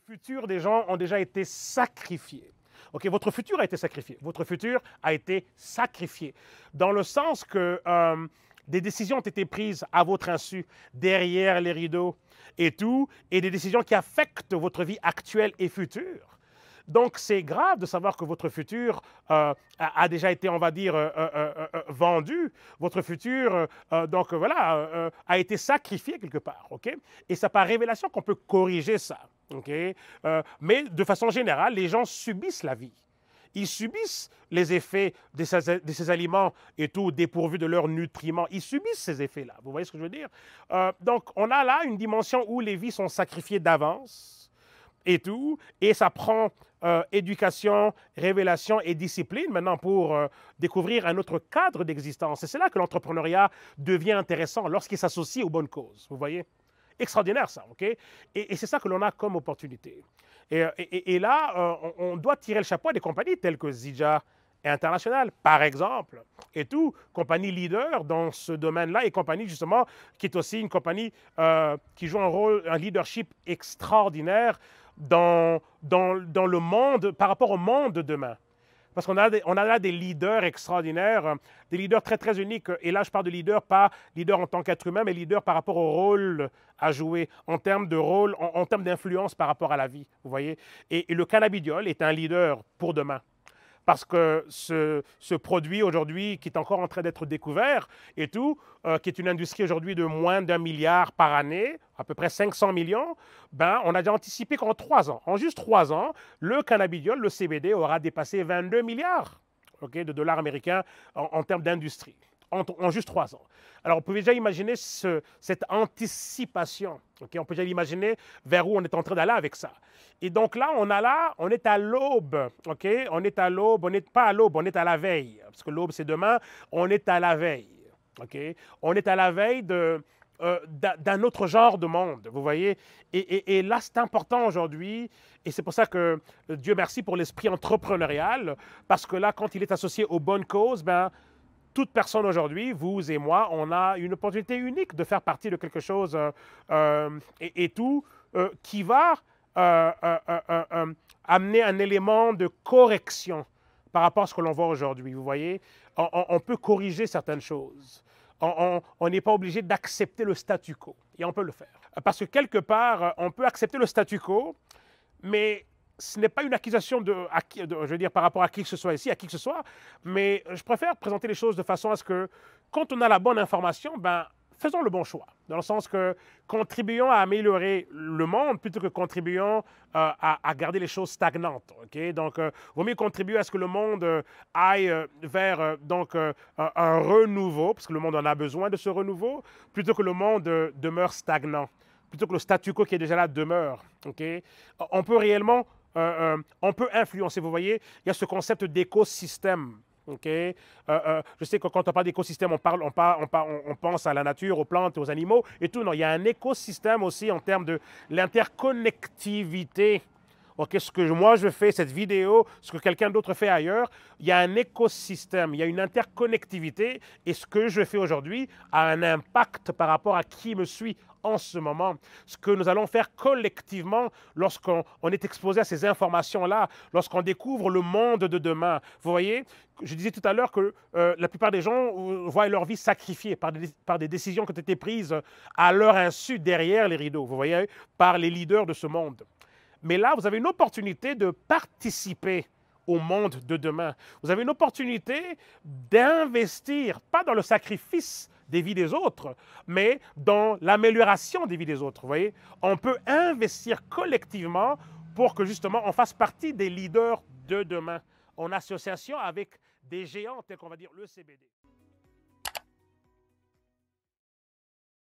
Les futurs des gens ont déjà été sacrifiés. Ok, votre futur a été sacrifié. Votre futur a été sacrifié. Dans le sens que des décisions ont été prises à votre insu, derrière les rideaux et tout, et des décisions qui affectent votre vie actuelle et future. Donc, c'est grave de savoir que votre futur a déjà été, on va dire, vendu. Votre futur, donc voilà, a été sacrifié quelque part. Ok. Et c'est par révélation qu'on peut corriger ça. Ok. Mais de façon générale, les gens subissent la vie. Ils subissent les effets de ces aliments et tout, dépourvus de leurs nutriments. Ils subissent ces effets-là. Vous voyez ce que je veux dire? Donc, on a là une dimension où les vies sont sacrifiées d'avance et tout, et ça prend éducation, révélation et discipline maintenant pour découvrir un autre cadre d'existence. Et c'est là que l'entrepreneuriat devient intéressant lorsqu'il s'associe aux bonnes causes. Vous voyez? Extraordinaire ça, ok? Et c'est ça que l'on a comme opportunité. Et là, on doit tirer le chapeau des compagnies telles que Zidja et International, par exemple, et tout, compagnie leader dans ce domaine-là, et compagnie justement qui est aussi une compagnie qui joue un rôle, un leadership extraordinaire dans le monde, par rapport au monde de demain. Parce qu'on a, on a là des leaders extraordinaires, des leaders très, très uniques. Et là, je parle de leaders, pas leaders en tant qu'être humain, mais leaders par rapport au rôle à jouer, en termes de rôle, en termes d'influence par rapport à la vie. Vous voyez? Et le cannabidiol est un leader pour demain. Parce que ce produit aujourd'hui, qui est encore en train d'être découvert et tout, qui est une industrie aujourd'hui de moins d'1 milliard par année, à peu près 500 millions, ben, on a déjà anticipé qu'en 3 ans, en juste 3 ans, le cannabidiol, le CBD, aura dépassé 22 milliards okay, de dollars américains en termes d'industrie, en juste 3 ans. Alors, on peut déjà imaginer cette anticipation. Okay? On peut déjà imaginer vers où on est en train d'aller avec ça. Et donc là, on est à l'aube. Okay? On est à l'aube, on n'est pas à l'aube, on est à la veille. Parce que l'aube, c'est demain, on est à la veille. Okay? On est à la veille d'un autre genre de monde, vous voyez. Et là, c'est important aujourd'hui. Et c'est pour ça que Dieu merci pour l'esprit entrepreneurial. Parce que là, quand il est associé aux bonnes causes, ben, toute personne aujourd'hui, vous et moi, on a une opportunité unique de faire partie de quelque chose et tout qui va amener un élément de correction par rapport à ce que l'on voit aujourd'hui. Vous voyez, on peut corriger certaines choses. On n'est pas obligé d'accepter le statu quo et on peut le faire. Parce que quelque part, on peut accepter le statu quo, mais ce n'est pas une accusation je veux dire, par rapport à qui que ce soit ici, à qui que ce soit, mais je préfère présenter les choses de façon à ce que, quand on a la bonne information, ben, faisons le bon choix. Dans le sens que contribuons à améliorer le monde plutôt que contribuons à garder les choses stagnantes. Okay? Donc, il vaut mieux contribuer à ce que le monde aille vers un renouveau, parce que le monde en a besoin de ce renouveau, plutôt que le monde demeure stagnant, plutôt que le statu quo qui est déjà là demeure. Okay? On peut réellement on peut influencer. Vous voyez, il y a ce concept d'écosystème. Okay? Je sais que quand on parle d'écosystème, on pense à la nature, aux plantes, aux animaux et tout. Non, il y a un écosystème aussi en termes de l'interconnectivité. Okay, ce que moi je fais, cette vidéo, ce que quelqu'un d'autre fait ailleurs, il y a un écosystème, il y a une interconnectivité et ce que je fais aujourd'hui a un impact par rapport à qui me suit en ce moment. Ce que nous allons faire collectivement lorsqu'on est exposé à ces informations-là, lorsqu'on découvre le monde de demain. Vous voyez, je disais tout à l'heure que la plupart des gens voient leur vie sacrifiée par des décisions qui ont été prises à leur insu derrière les rideaux, vous voyez, par les leaders de ce monde. Mais là, vous avez une opportunité de participer au monde de demain. Vous avez une opportunité d'investir, pas dans le sacrifice des vies des autres, mais dans l'amélioration des vies des autres. Vous voyez, on peut investir collectivement pour que justement on fasse partie des leaders de demain, en association avec des géants tels qu'on va dire le CBD.